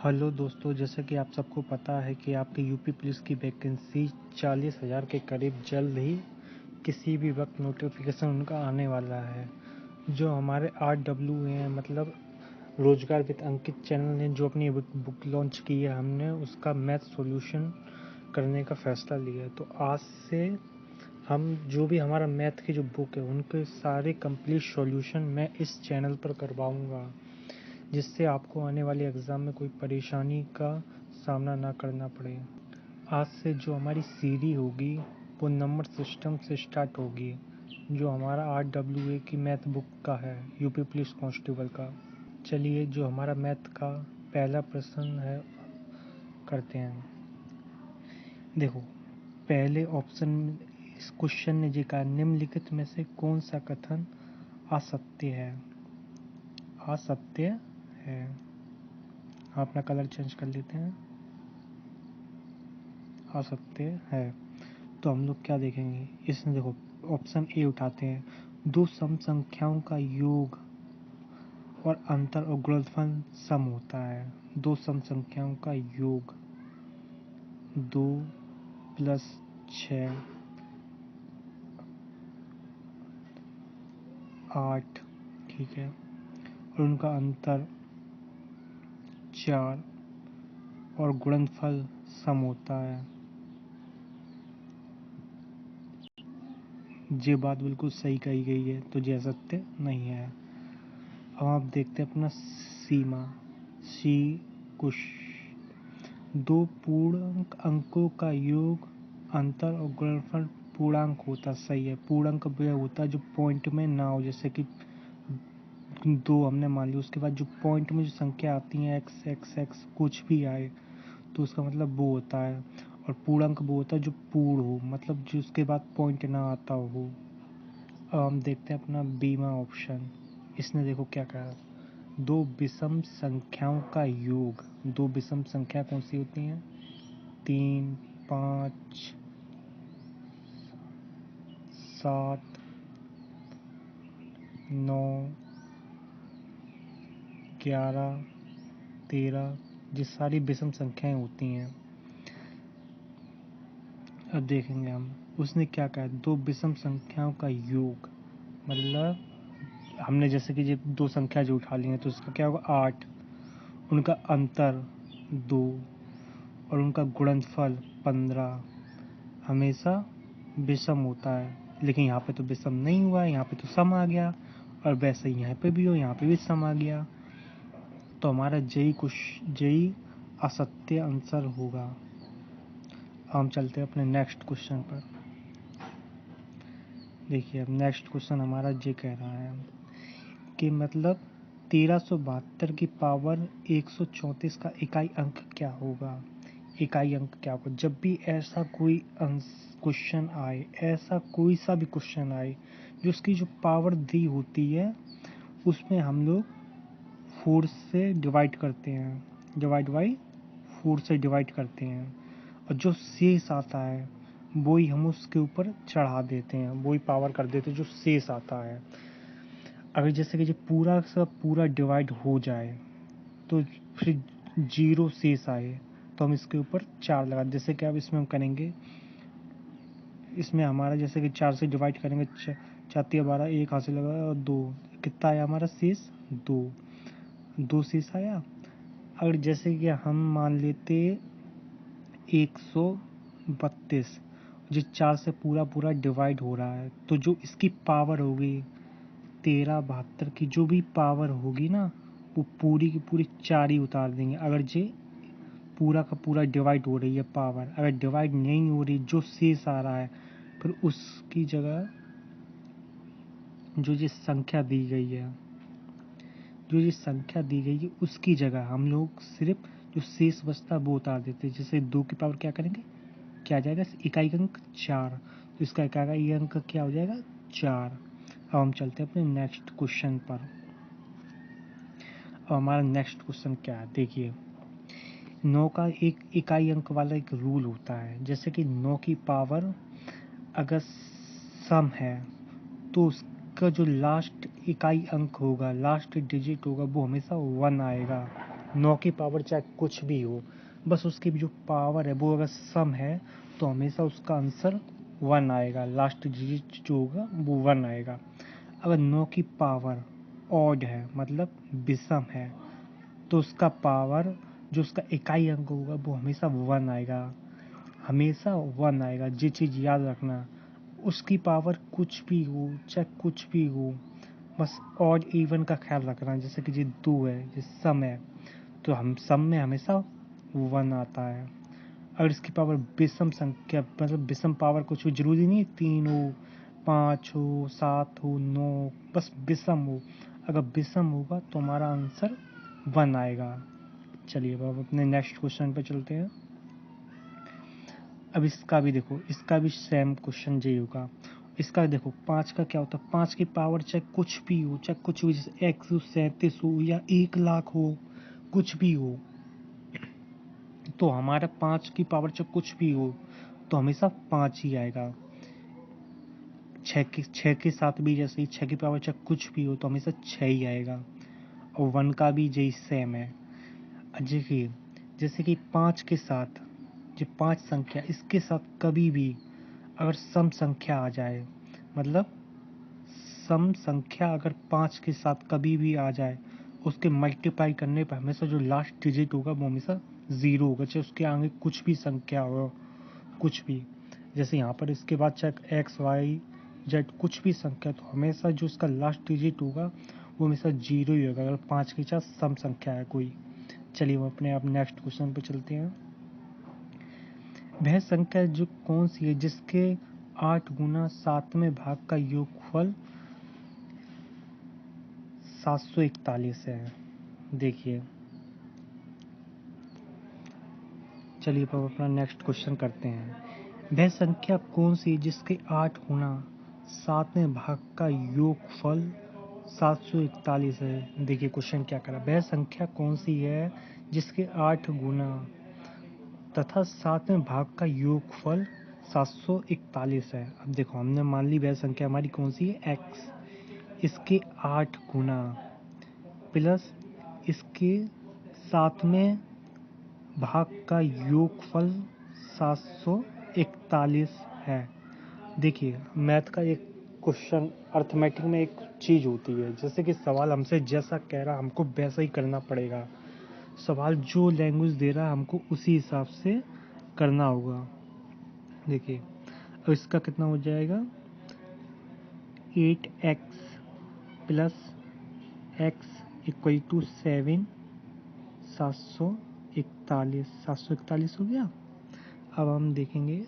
Hello दोस्तों, जैसा कि आप सबको पता है कि आपकी यूपी पुलिस की वैकेंसी 40,000 के करीब जल्द ही किसी भी वक्त नोटिफिकेशन उनका आने वाला है। जो हमारे RWA मतलब रोजगार विद अंकित चैनल ने जो अपनी बुक लॉन्च की है, हमने उसका मैथ सॉल्यूशन करने का फैसला लिया है। तो आज से हम जो भी हमारा मैथ की जो बुक है उनके सारे कंप्लीट सॉल्यूशन मैं इस चैनल पर करवाऊँगा, जिससे आपको आने वाले एग्ज़ाम में कोई परेशानी का सामना ना करना पड़े। आज से जो हमारी सीडी होगी वो नंबर सिस्टम से स्टार्ट होगी, जो हमारा RWA की मैथ बुक का है, यूपी पुलिस कांस्टेबल का। चलिए, जो हमारा मैथ का पहला प्रश्न है करते हैं। देखो, पहले ऑप्शन इस क्वेश्चन ने जी कहा, निम्नलिखित में से कौन सा कथन असत्य है। असत्य है। हम अपना कलर चेंज कर लेते हैं। असत्य है। तो हम लोग क्या देखेंगे इसमें, देखो ऑप्शन ए उठाते हैं। दो सम संख्याओं का योग और अंतर और गुणनफल सम होता है। दो सम संख्याओं का योग 2 + 6 8, ठीक है, और उनका अंतर 4 और गुणनफल सम होता है। ये बात बिल्कुल सही कही गई है, तो ये असत्य नहीं है। अब आप देखते हैं अपना सीमा सी कुश। दो पूर्णांक अंकों का योग, अंतर और गुणनफल पूर्णांक होता, सही है। पूर्णांक वह होता है जो पॉइंट में ना हो, जैसे कि 2 हमने मान लिया, उसके बाद जो पॉइंट में जो संख्या आती है x x x कुछ भी आए तो उसका मतलब वो होता है। और पूर्णांक वो होता है जो पूर्ण हो, मतलब जो उसके बाद पॉइंट ना आता हो। अब हम देखते हैं अपना बीमा ऑप्शन। इसने देखो क्या कहा, दो विषम संख्याओं का योग। दो विषम संख्या कौन सी होती हैं? 3, 5, 7, 9, 11, 13, ये सारी विषम संख्याएं होती हैं। अब देखेंगे हम, उसने क्या कहा, दो विषम संख्याओं का योग, मतलब हमने जैसे कि ये दो संख्या जो उठा ली है तो उसका क्या होगा 8, उनका अंतर 2 और उनका गुणनफल 15 हमेशा विषम होता है। लेकिन यहाँ पे तो विषम नहीं हुआ है, यहाँ पे तो सम आ गया, और वैसे ही यहाँ पे भी हो, यहाँ पे भी सम आ गया। तो हमारा जेई असत्य आंसर होगा। हम चलते हैं अपने नेक्स्ट क्वेश्चन पर। देखिए, अब नेक्स्ट क्वेश्चन हमारा ये कह रहा है कि मतलब 1372 की पावर 134 का इकाई अंक क्या होगा। इकाई अंक क्या होगा? जब भी ऐसा कोई क्वेश्चन आए, ऐसा कोई सा भी क्वेश्चन आए जो उसकी जो पावर दी होती है उसमें हम लोग 4 से डिवाइड करते हैं, डिवाइड बाई 4 से डिवाइड करते हैं, और जो शेष आता है वही हम उसके ऊपर चढ़ा देते हैं, वही पावर कर देते हैं जो शेष आता है। अगर जैसे कि जो पूरा सब पूरा डिवाइड हो जाए तो फिर 0 शेष आए तो हम इसके ऊपर 4 लगा, जैसे कि अब इसमें हम करेंगे, इसमें हमारा जैसे कि 4 से डिवाइड करेंगे, 4 12, 1 हाथ से लगा और 2, कितना आया हमारा शेष? 2 शेष आया। अगर जैसे कि हम मान लेते 132, जो 4 से पूरा डिवाइड हो रहा है, तो जो इसकी पावर होगी 1372 की जो भी पावर होगी ना, वो पूरी की पूरी 4 ही उतार देंगे। अगर जे पूरा का पूरा डिवाइड हो रही है पावर, अगर डिवाइड नहीं हो रही, जो शेष आ रहा है, फिर उसकी जगह जो ये संख्या दी गई है, जो ये संख्या दी गई है उसकी जगह हम लोग सिर्फ जो शेष बचता वो उतार देते हैं। जैसे 2 की पावर क्या करेंगे, क्या आ जाएगा, इकाई अंक 4, तो इसका इकाई अंक क्या हो जाएगा 4। अब हम चलते हैं अपने नेक्स्ट क्वेश्चन पर। अब हमारा नेक्स्ट क्वेश्चन क्या है, देखिए 9 का एक इकाई अंक वाला एक रूल होता है। जैसे कि 9 की पावर अगर सम है तो उसका जो लास्ट इकाई अंक होगा, लास्ट डिजिट होगा, वो हमेशा 1 आएगा। 9 की पावर चाहे कुछ भी हो, बस उसकी जो पावर है वो अगर सम है तो हमेशा उसका आंसर 1 आएगा। लास्ट डिजिट जो होगा वो 1 आएगा। अगर 9 की पावर ऑड है मतलब विषम है तो उसका पावर जो उसका इकाई अंक होगा वो हमेशा 1 आएगा, हमेशा 1 आएगा। ये चीज़ याद रखना, उसकी पावर कुछ भी हो चाहे कुछ भी हो, बस ऑड इवन का ख्याल रखना। जैसे कि ये 2 है, ये सम है तो हम सम में हमेशा 1 आता है। अगर इसकी पावर विषम संख्या मतलब विषम पावर कुछ भी जरूरी नहीं 3 हो, 5 हो, 7 हो, 9, बस विषम हो। अगर विषम होगा तो हमारा आंसर 1 आएगा। चलिए अब अपने नेक्स्ट क्वेश्चन पे चलते हैं। अब इसका भी देखो, इसका भी सेम क्वेश्चन यही होगा। इसका देखो 5 का क्या होता है, 5 की पावर चाहे कुछ भी हो, चाहे कुछ भी, जैसे 137 हो या 1,00,000 हो, कुछ भी हो, तो हमारा 5 की पावर चाहे कुछ भी हो तो हमेशा 5 ही आएगा। 6 के साथ भी जैसे ही 6 की पावर चाहे कुछ भी हो तो हमेशा 6 ही आएगा। और 1 का भी यही सेम है। देखिए जैसे कि 5 के साथ जो 5 संख्या, इसके साथ कभी भी अगर सम संख्या आ जाए, मतलब सम संख्या अगर 5 के साथ कभी भी आ जाए, उसके मल्टीप्लाई करने पर हमेशा जो लास्ट डिजिट होगा वो हमेशा 0 होगा, चाहे उसके आगे कुछ भी संख्या हो, कुछ भी। जैसे यहाँ पर इसके बाद चाहे एक्स वाई जेड कुछ भी संख्या, तो हमेशा जो उसका लास्ट डिजिट होगा वो हमेशा 0 ही होगा अगर 5 के साथ सम संख्या है कोई। चलिए हम अपने आप नेक्स्ट क्वेश्चन पे चलते हैं। वह संख्या जो कौन सी है जिसके 8 गुना 7वें भाग का योगफल 741 है। देखिए चलिए अब अपना नेक्स्ट क्वेश्चन करते हैं। वह संख्या कौन सी है जिसके 8 गुना 7वें भाग का योगफल 741 है। देखिए क्वेश्चन क्या करा, वह संख्या कौन सी है जिसके 8 गुना तथा 7वें भाग का योगफल 741 है। अब देखो हमने मान ली वह संख्या हमारी कौन सी है, x, इसके 8 गुना प्लस इसके 7वें भाग का योगफल 741 है। देखिए मैथ का एक क्वेश्चन, अर्थमेटिक में एक चीज़ होती है, जैसे कि सवाल हमसे जैसा कह रहा हमको वैसा ही करना पड़ेगा। सवाल जो लैंग्वेज दे रहा है हमको उसी हिसाब से करना होगा। देखिए अब इसका कितना हो जाएगा, 8x plus x equal to 7, 741 हो गया। अब हम देखेंगे,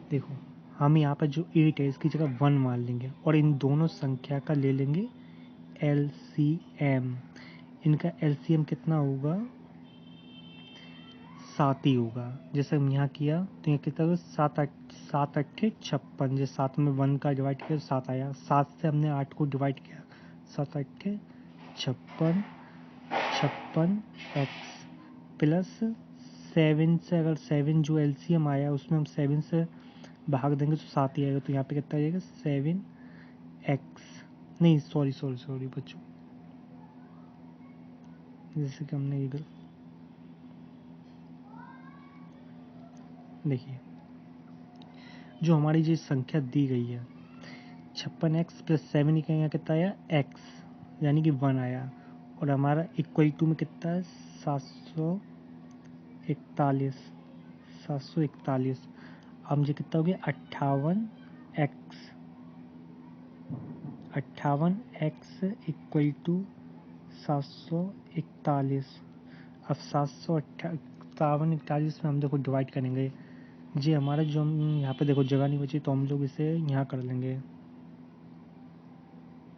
देखो हम यहाँ पर जो 8 है इसकी जगह 1 मान लेंगे और इन दोनों संख्या का ले लेंगे LCM। इनका LCM कितना होगा, 7 ही होगा। जैसे हम यहाँ किया तो ये कितना होगा, 7 अट्ठे 56, जैसे 7 में 1 का डिवाइड किया तो 7 आया, 7 से हमने 8 को डिवाइड किया, 7 अट्ठे 56, 56x प्लस 7 से, अगर 7 जो LCM आया उसमें हम 7 से भाग देंगे तो 7 ही आएगा, तो यहाँ पे कितना आ जाएगा 7x, नहीं सॉरी बच्चों, जैसे कि हमने इधर देखिए जो हमारी जो संख्या दी गई है 56x प्लस 7 का यहाँ कितना आया x, यानी कि 1 आया, और हमारा इक्वल टू में कितना है 741। अब मुझे कितना हो गया 58x इक्वल टू 741। अब 758 में हम देखो डिवाइड करेंगे, जी हमारा जो हम यहाँ पे देखो जगह नहीं बची तो हम लोग इसे यहाँ कर लेंगे,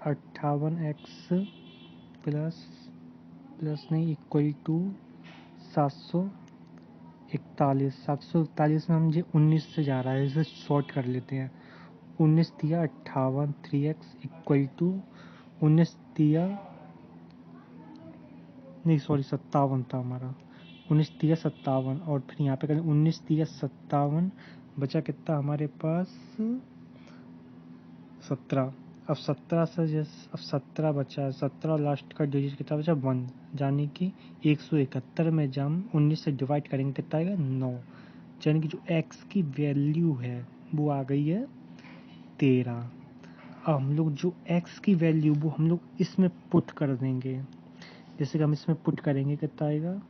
58x प्लस नहीं इक्वल टू 741 में हम ये 19 से जा रहा है, इसे शॉर्ट कर लेते हैं। 19 दिया 58, 3x इक्वल टू 19 दिया, नहीं सॉरी 57 था हमारा, 19 दिया 57 और फिर यहाँ पे करें 19 दिया 57, बचा कितना हमारे पास 17। अब 17 बचा है, 17 लास्ट का डिजिट कितना बचा 1, यानी कि 171 में जब हम 19 से डिवाइड करेंगे कितना आएगा 9, यानी कि जो x की वैल्यू है वो आ गई है 13। अब हम लोग जो x की वैल्यू वो हम लोग इसमें पुट कर देंगे, जैसे कि हम इसमें पुट करेंगे कितना आएगा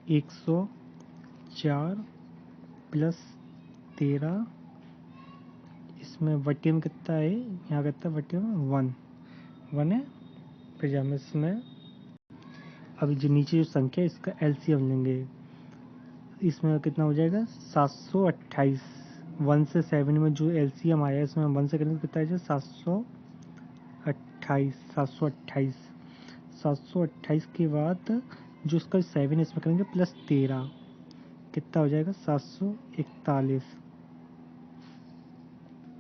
104 प्लस 13, इसमें वटे में कितना है, यहाँ कितना वटे में 1 है। फिर जब हम इसमें अभी जो नीचे जो संख्या है इसका एलसीएम लेंगे, इसमें कितना हो जाएगा 728, 1 से 7 में जो एलसीएम आया है इसमें 1 से करेंगे कितना आएगा 728 के बाद जो उसका 7 है इसमें करेंगे प्लस 13, कितना हो जाएगा 741।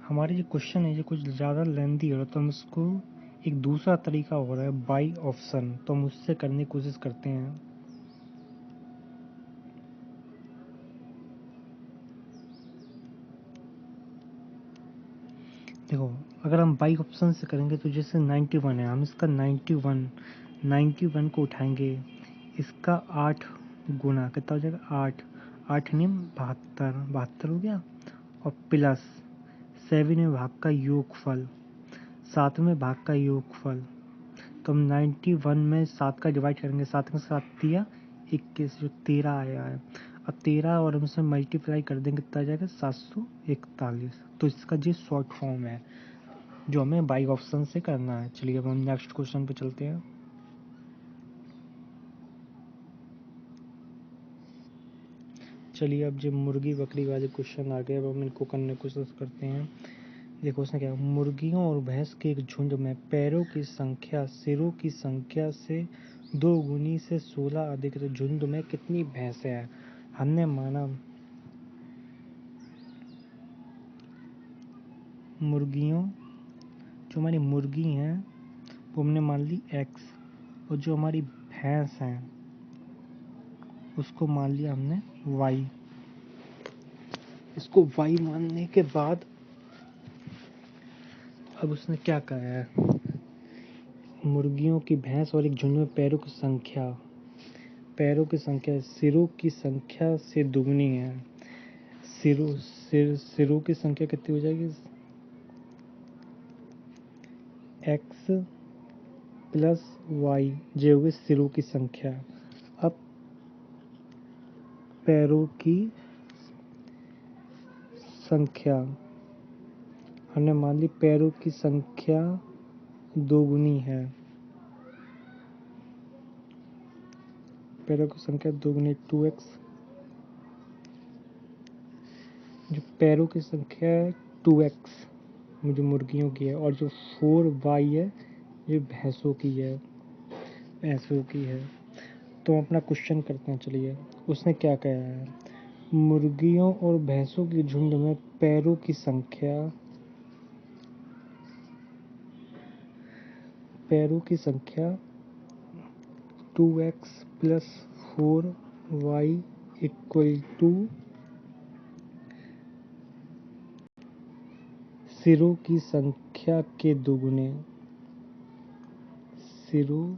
हमारे जो क्वेश्चन है ये कुछ ज़्यादा लेंथी हो रहा है, तो हम इसको एक दूसरा तरीका हो रहा है बाई ऑप्शन, तो हम उससे करने की कोशिश करते हैं। देखो अगर हम बाई ऑप्शन से करेंगे तो जैसे 91 है, हम इसका 91 को उठाएंगे, इसका 8 गुना कितना हो जाएगा 8 नहीं 72 हो गया, और प्लस 7वें भाग का योगफल, 7वें भाग का योगफल, तो हम 91 में 7 का डिवाइड करेंगे, 7 के साथ दिया 21, जो 13 आया है। अब 13 और हम इसे मल्टीप्लाई कर देंगे कितना आ जाएगा 741। तो इसका जो शॉर्ट फॉर्म है जो हमें बाई ऑप्शन से करना है। चलिए अब हम नेक्स्ट क्वेश्चन पे चलते हैं। चलिए अब जो मुर्गी बकरी वाले क्वेश्चन आ गए, अब हम इनको करने की कोशिश करते हैं। देखो उसने क्या, मुर्गियों और भैंस के एक झुंड में पैरों की संख्या सिरों की संख्या से 2 गुनी से 16 अधिक, तो झुंड में कितनी भैंसें हैं। हमने माना मुर्गियों, जो हमारी मुर्गी हैं वो हमने मान ली x, और जो हमारी भैंस हैं उसको मान लिया हमने y। इसको y मानने के बाद अब उसने क्या कहा है, मुर्गियों की भैंस और एक झुंड में पैरों की संख्या सिरों की संख्या से दुगनी है। सिरों की संख्या कितनी हो जाएगी x प्लस y, जो होगी सिरों की संख्या। अब पैरों की संख्या हमने मान ली पैरों की संख्या दोगुनी है, पैरों की संख्या दोगुनी 2x, जो पैरों की संख्या 2x जो मुर्गियों की है, और जो 4y है जो भैंसों की है। तो अपना क्वेश्चन करते हैं। चलिए उसने क्या कहा है, मुर्गियों और भैंसों की झुंड में पैरों की संख्या 2x plus 4y equal to सिरों की संख्या के दुगुने, सिरों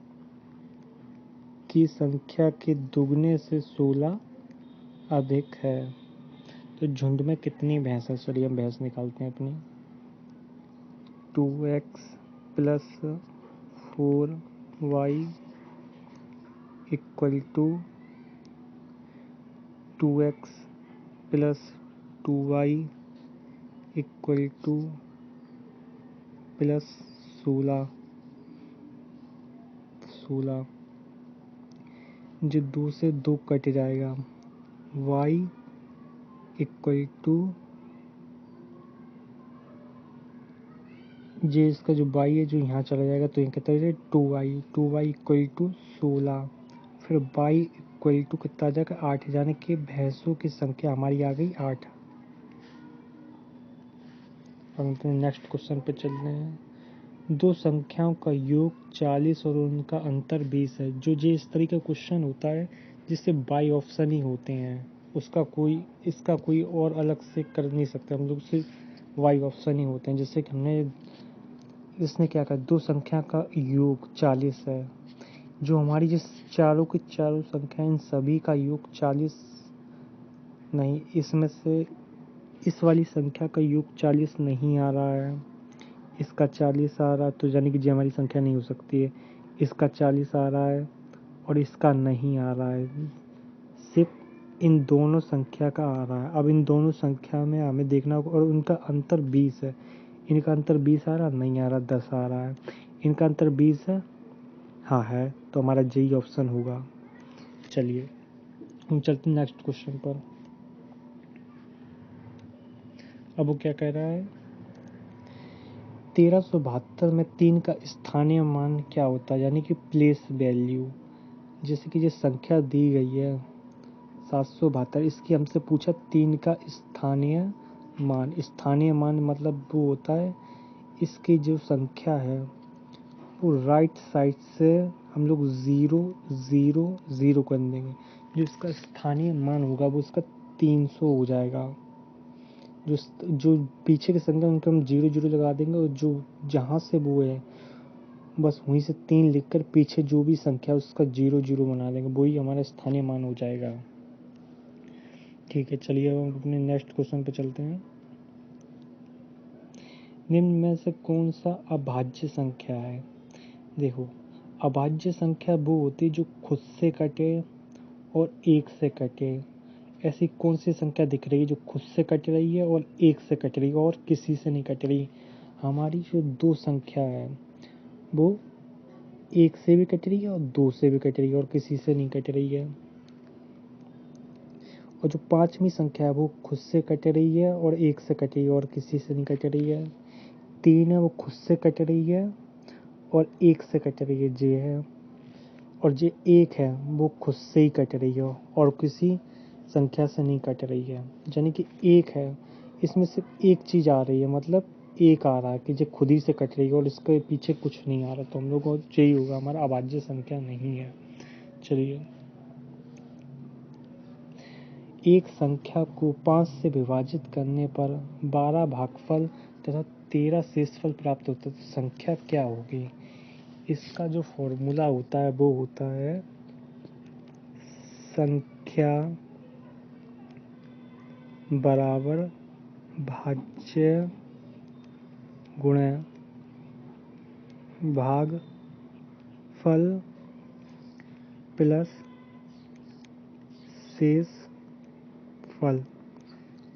की संख्या के दुगने से 16 अधिक है। तो झुंड में कितनी भैंस है, चलिए हम भैंस निकालते हैं अपनी। 2x plus 4y equal to 2x plus 2y equal to plus 16, जो 2 से 2 कट जाएगा, y इक्वल टू जे इसका जो y है जो यहाँ चला जाएगा, तो ये कितना हो जाएगा 2y इक्वल टू 16, फिर y इक्वल टू कितना आ जाएगा 8, यानी कि भैंसों की संख्या हमारी आ गई 8। अब नेक्स्ट क्वेश्चन पे चल रहे हैं। दो संख्याओं का योग 40 और उनका अंतर 20 है। जो इस तरीके का क्वेश्चन होता है जिससे बाई ऑप्शन ही होते हैं, इसका कोई और अलग से कर नहीं सकते हम लोग, सिर्फ वाई ऑप्शन ही होते हैं। जैसे कि हमने इसने क्या कहा, दो संख्या का योग 40 है। जो हमारी जिस चारों की चारों संख्या इन सभी का योग 40 नहीं, इसमें से इस वाली संख्या का योग 40 नहीं आ रहा है, इसका 40 आ रहा है, तो यानी कि ये हमारी संख्या नहीं हो सकती है। इसका 40 आ रहा है और इसका नहीं आ रहा है, सिर्फ इन दोनों संख्या का आ रहा है। अब इन दोनों संख्या में हमें देखना होगा, और उनका अंतर 20 है। इनका अंतर 20 आ रहा, नहीं आ रहा, 10 आ रहा है। इनका अंतर 20 है, हाँ है, तो हमारा यही ऑप्शन होगा। चलिए हम चलते हैं नेक्स्ट क्वेश्चन पर। अब वो क्या कह रहा है, 1372 में 3 का स्थानीय मान क्या होता है, यानी कि प्लेस वैल्यू। जैसे कि ये संख्या दी गई है 772, इसकी हमसे पूछा 3 का स्थानीय मान। स्थानीय मान मतलब वो होता है इसकी जो संख्या है वो राइट साइड से हम लोग 0 0 0 कर देंगे। जो इसका स्थानीय मान होगा वो इसका 300 हो जाएगा। जो पीछे की संख्या उनको हम 0 0 लगा देंगे, और जो जहाँ से वो है बस वहीं से 3 लिखकर पीछे जो भी संख्या है उसका 0 0 बना देंगे, वही हमारा स्थानीय मान हो जाएगा। ठीक है, चलिए अब हम अपने नेक्स्ट क्वेश्चन पे चलते हैं। निम्न में से कौन सा अभाज्य संख्या है। देखो, अभाज्य संख्या वो होती है जो खुद से कटे और एक से कटे। ऐसी कौन सी संख्या दिख रही है जो खुद से कट रही है और एक से कट रही है और किसी से नहीं कट रही। हमारी जो दो संख्या है वो एक से भी कट रही है और दो से भी कट रही है और किसी से नहीं कट रही है। और जो पांचवी संख्या है वो खुद से कट रही है और एक से कट रही है और किसी से नहीं कट रही है। 3 है वो खुद से कट रही है और एक से कट रही है, जे है। और जे 1 है वो खुद से ही कट रही है और किसी संख्या से नहीं कट रही है। यानी कि 1 है, इसमें सिर्फ एक चीज़ आ रही है, मतलब 1 आ रहा है कि जो खुद ही से कट रही है और इसके पीछे कुछ नहीं आ रहा, तो हम लोग को यही होगा, हमारा अभाज्य संख्या नहीं है। चलिए, एक संख्या को 5 से विभाजित करने पर 12 भागफल तथा 13 शेषफल प्राप्त होता है, तो संख्या क्या होगी। इसका जो फॉर्मूला होता है वो होता है संख्या बराबर भाज्य गुणा भागफल प्लस शेषफल,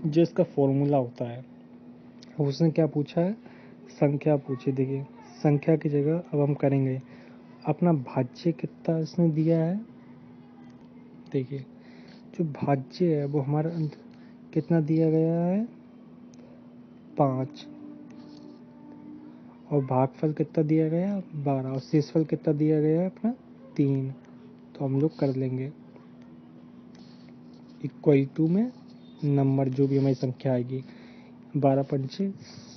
जो इसका फॉर्मूला होता है। उसने क्या पूछा है, संख्या पूछी। देखिए, संख्या की जगह अब हम करेंगे अपना भाज्य कितना इसने दिया है। देखिए, जो भाज्य है वो हमारा कितना दिया गया है, 5, और भागफल कितना दिया गया, 12, और शेषफल कितना दिया गया है अपना, 3। तो हम लोग कर लेंगे इक्वल टू में नंबर जो भी हमारी संख्या आएगी, 12 पंचे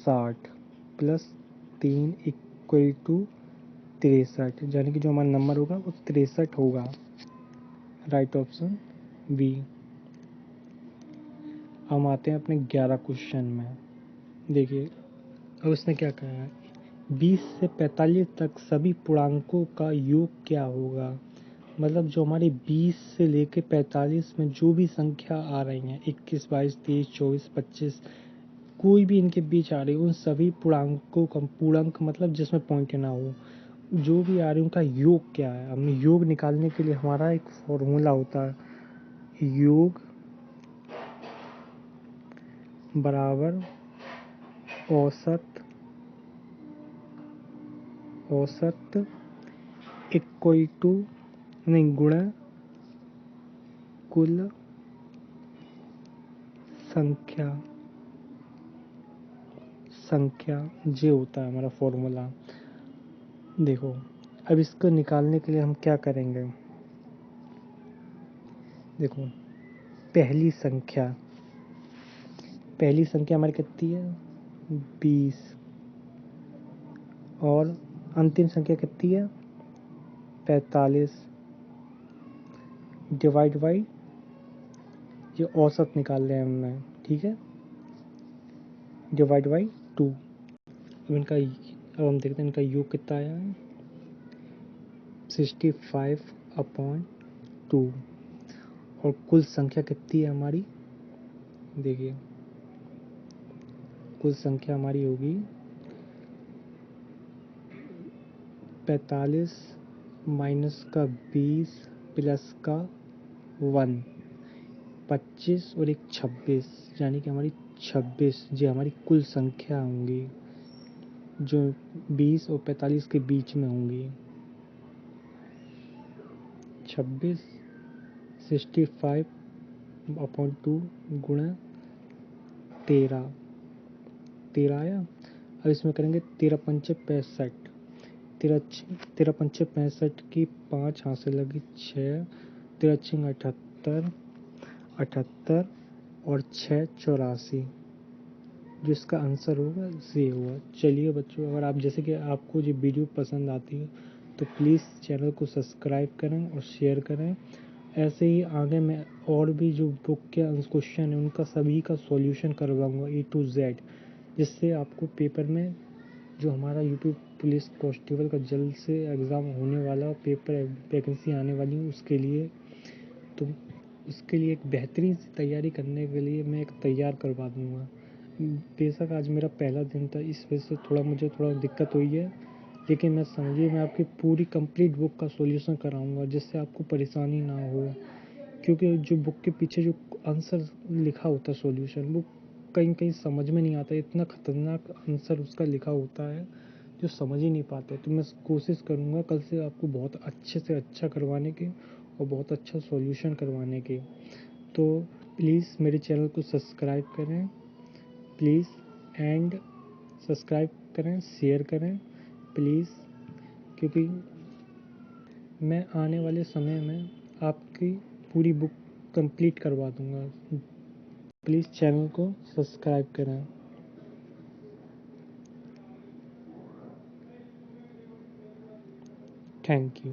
60 प्लस 3 इक्वल टू 63, यानी कि जो हमारा नंबर होगा वो 63 होगा। Right option B. हम आते हैं अपने 11 क्वेश्चन में। देखिए, अब उसने क्या कहा है, 20 से 45 तक सभी पूर्णांकों का योग क्या होगा। मतलब जो हमारे 20 से लेके 45 में जो भी संख्या आ रही हैं, 21, 22, 23, 24, 25, कोई भी इनके बीच आ रही है, उन सभी पूर्णांकों का, पूर्णांक मतलब जिसमें पॉइंट ना हो, जो भी आ रही है उनका योग क्या है। हमने योग निकालने के लिए हमारा एक फॉर्मूला होता है, योग बराबर औसत इक्वल टू नहीं गुणा कुल संख्या जे होता है हमारा फॉर्मूला। देखो, अब इसको निकालने के लिए हम क्या करेंगे। देखो, पहली संख्या हमारी कितनी है, 20, और अंतिम संख्या कितनी है, 45, डिवाइड बाई ये औसत निकाल रहे हैं हमने, ठीक है। Divide by 2। अब हम देखते हैं इनका योग कितना आया है, 65/2। और कुल संख्या कितनी है हमारी, देखिए कुल संख्या हमारी होगी 45 माइनस का 20 प्लस का 1, 25 और एक 26, यानी कि हमारी 26 जो हमारी कुल संख्या होंगी जो 20 और 45 के बीच में होंगी। 26 65/2 गुणा 13 आया। अब इसमें करेंगे 13 पंचे 65, 13 पंचे 65 की 5 हाथ से लगी 6, 13 छिंग 78, 78 और 6 84, जो इसका आंसर होगा ये होगा। चलिए बच्चों, अगर आप जैसे कि आपको ये वीडियो पसंद आती है तो प्लीज़ चैनल को सब्सक्राइब करें और शेयर करें। ऐसे ही आगे मैं और भी जो बुक के क्वेश्चन है उनका सभी का सॉल्यूशन करवाऊंगा A to Z, जिससे आपको पेपर में जो हमारा यूपी पुलिस कांस्टेबल का जल्द से एग्ज़ाम होने वाला पेपर वैकेंसी आने वाली है उसके लिए, तो उसके लिए एक बेहतरीन सी तैयारी करने के लिए मैं एक तैयार करवा दूँगा। बेशक आज मेरा पहला दिन था, इस वजह से मुझे थोड़ा दिक्कत हुई है, लेकिन मैं समझिए मैं आपकी पूरी कंप्लीट बुक का सॉल्यूशन कराऊंगा जिससे आपको परेशानी ना हो। क्योंकि जो बुक के पीछे जो आंसर लिखा होता है सॉल्यूशन, वो कहीं कहीं समझ में नहीं आता, इतना खतरनाक आंसर उसका लिखा होता है जो समझ ही नहीं पाते। तो मैं कोशिश करूँगा कल से आपको बहुत अच्छे से अच्छा करवाने की और बहुत अच्छा सॉल्यूशन करवाने की। तो प्लीज़ मेरे चैनल को सब्सक्राइब करें प्लीज़, एंड सब्सक्राइब करें, शेयर करें प्लीज़, क्योंकि मैं आने वाले समय में आपकी पूरी बुक कंप्लीट करवा दूंगा। प्लीज़ चैनल को सब्सक्राइब करें। Thank you.